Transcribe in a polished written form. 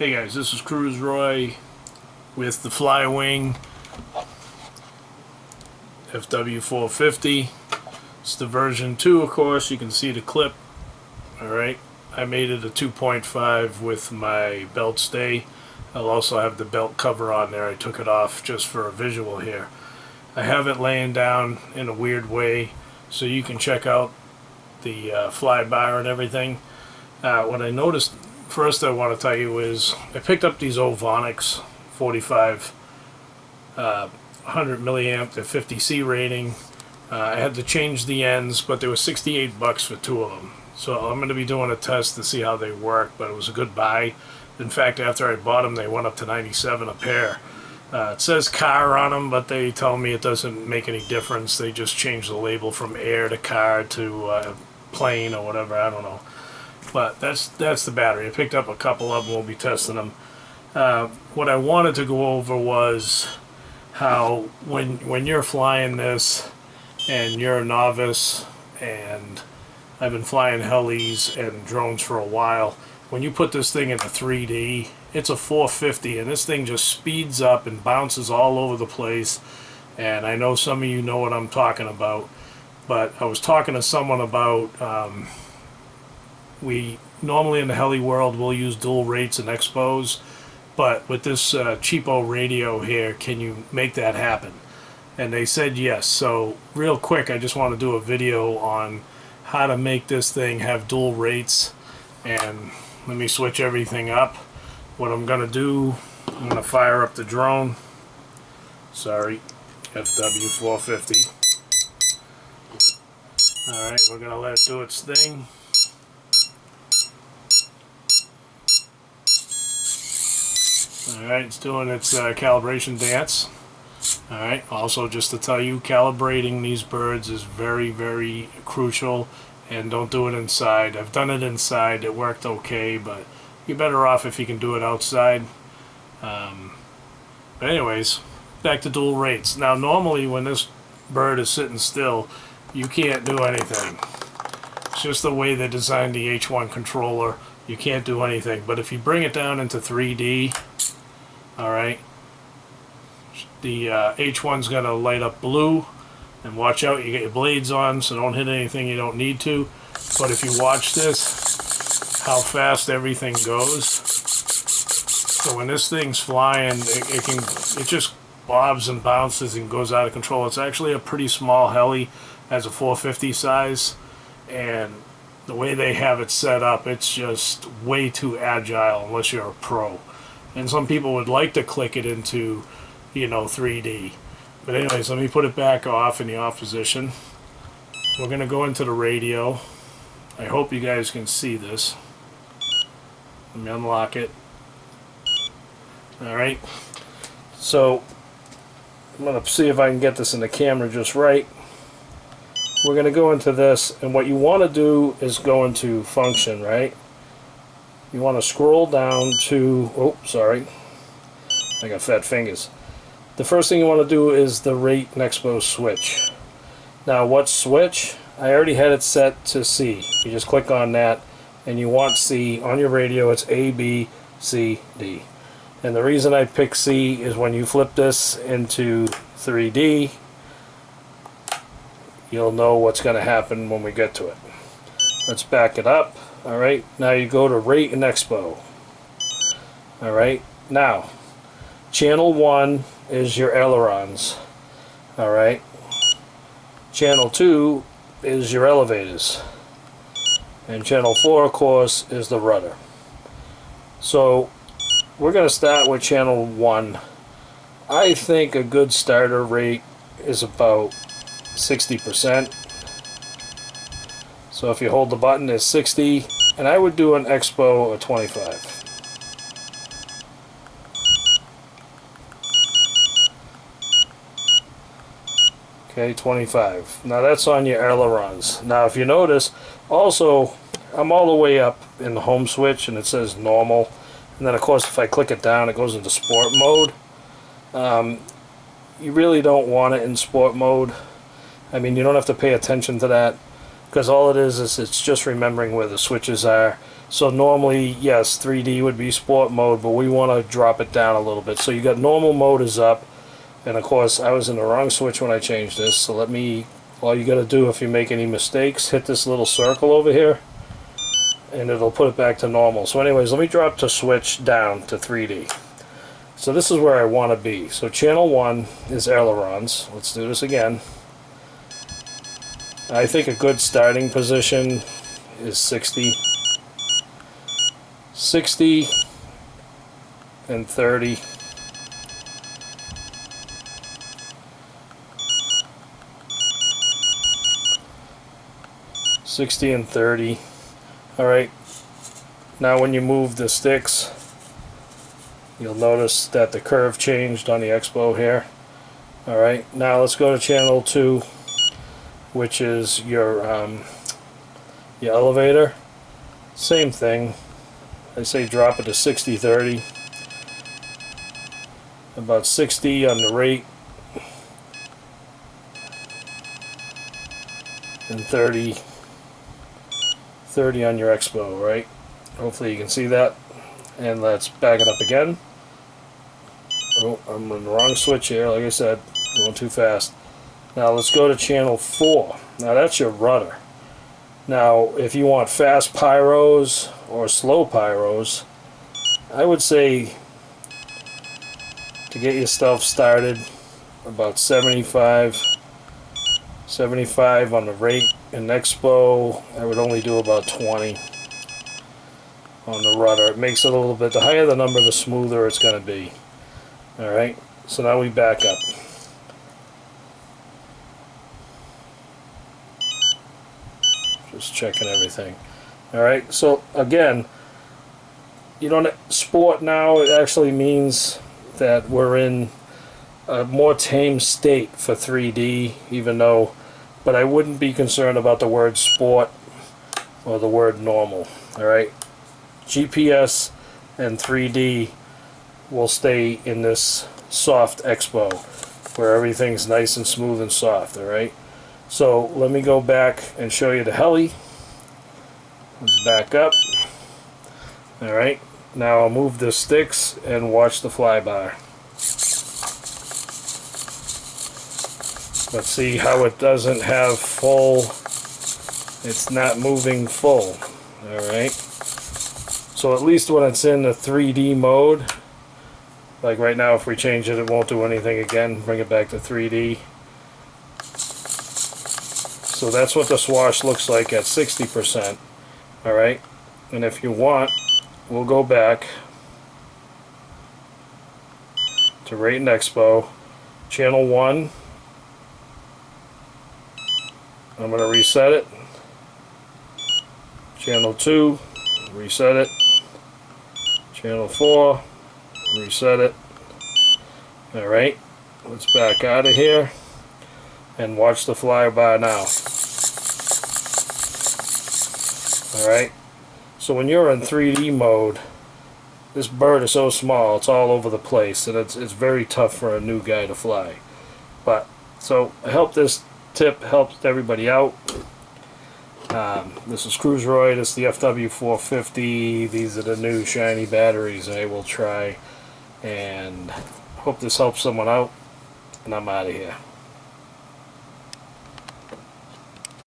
Hey guys, this is Cruise Roy with the Flywing FW450. It's the version 2, of course. You can see the clip. Alright, I made it a 2.5 with my belt stay. I'll also have the belt cover on there. I took it off just for a visual here. I have it laying down in a weird way so you can check out the flyby and everything. What I noticed first I want to tell you is I picked up these Ovonics 45 100 milliamp to 50C rating. I had to change the ends, but they were 68 bucks for 2 of them. So I'm going to be doing a test to see how they work, but it was a good buy. In fact, after I bought them, they went up to 97 a pair. It says car on them, but they tell me it doesn't make any difference. They just change the label from air to car to plane or whatever, I don't know. But that's the battery. I picked up a couple of them. We'll be testing them. What I wanted to go over was how when you're flying this and you're a novice, and I've been flying helis and drones for a while, when you put this thing into 3D, it's a 450 and this thing just speeds up and bounces all over the place. And I know some of you know what I'm talking about, but I was talking to someone about we normally in the heli world we'll use dual rates and expos, but with this cheapo radio here, can you make that happen? And they said yes. So real quick, I just want to do a video on how to make this thing have dual rates. And let me switch everything up. What I'm gonna do, I'm gonna fire up the drone. Sorry, FW450. Alright, we're gonna let it do its thing. Alright, it's doing its calibration dance. Alright, also just to tell you, calibrating these birds is very, very crucial, and don't do it inside. I've done it inside, it worked okay, but you're better off if you can do it outside. But anyways, back to dual rates. Now normally when this bird is sitting still, you can't do anything. It's just the way they designed the H1 controller. You can't do anything. But if you bring it down into 3D, alright, the H1's going to light up blue. And watch out, you get your blades on, so don't hit anything you don't need to. But if you watch this, how fast everything goes. So when this thing's flying, it just bobs and bounces and goes out of control. It's actually a pretty small heli, as a 450 size, and the way they have it set up, it's just way too agile unless you're a pro. And some people would like to click it into, you know, 3D. But anyways, let me put it back off in the off position. We're going to go into the radio. I hope you guys can see this. Let me unlock it. Alright. So, I'm going to see if I can get this in the camera just right. We're going to go into this, and what you want to do is go into function, right? You want to scroll down to, oh, sorry. I got fat fingers. The first thing you want to do is the rate and expo switch. Now what switch? I already had it set to C. You just click on that and you want C. On your radio it's A, B, C, D. And the reason I pick C is when you flip this into 3D, you'll know what's going to happen when we get to it. Let's back it up. Alright, now you go to rate and expo. Alright, now channel 1 is your ailerons. Alright. Channel 2 is your elevators. And channel 4, of course, is the rudder. So we're going to start with channel 1. I think a good starter rate is about 60%. So if you hold the button, it's 60, and I would do an expo of 25. Okay, 25. Now that's on your ailerons. Now if you notice, also, I'm all the way up in the home switch and it says normal. And then of course if I click it down, it goes into sport mode. You really don't want it in sport mode. I mean, you don't have to pay attention to that, because all it is it's just remembering where the switches are. So normally, yes, 3D would be sport mode, but we want to drop it down a little bit. So you got normal mode is up, and of course I was in the wrong switch when I changed this. So all you got to do if you make any mistakes, hit this little circle over here, and it'll put it back to normal. So anyways, let me drop the switch down to 3D. So this is where I want to be. So channel 1 is ailerons. Let's do this again. I think a good starting position is 60. 60 and 30. Alright, now when you move the sticks, you'll notice that the curve changed on the Expo here. Alright, now let's go to channel 2, which is your elevator. Same thing. I say drop it to 60-30. About 60 on the rate. And 30 on your Expo, right? Hopefully you can see that. And let's back it up again. Oh, I'm on the wrong switch here, like I said, going too fast. Now let's go to channel 4. Now that's your rudder. Now if you want fast pyros or slow pyros, I would say to get yourself started about 75 on the rate. In Expo I would only do about 20 on the rudder. It makes it a little bit, the higher the number the smoother it's going to be. Alright, so now we back up. Just checking everything. Alright, so again, you don't sport now, it actually means that we're in a more tame state for 3D, even though, but I wouldn't be concerned about the word sport or the word normal. Alright, GPS and 3D will stay in this soft Expo where everything's nice and smooth and soft. Alright, so let me go back and show you the heli. Let's back up. Alright, now I'll move the sticks and watch the flyby. Let's see how it doesn't have full, it's not moving full. Alright, so at least when it's in the 3D mode, like right now if we change it, it won't do anything again. Bring it back to 3D. So that's what the swash looks like at 60%. Alright, and if you want, we'll go back to rate and Expo, channel 1. I'm going to reset it. Channel 2, reset it. Channel 4, reset it. Alright, let's back out of here and watch the flyby now. Alright, so when you're in 3D mode, this bird is so small, it's all over the place, and it's very tough for a new guy to fly. But, so I hope this tip helps everybody out. This is Cruiseroid, it's the FW450, these are the new shiny batteries I will try, and hope this helps someone out, and I'm out of here.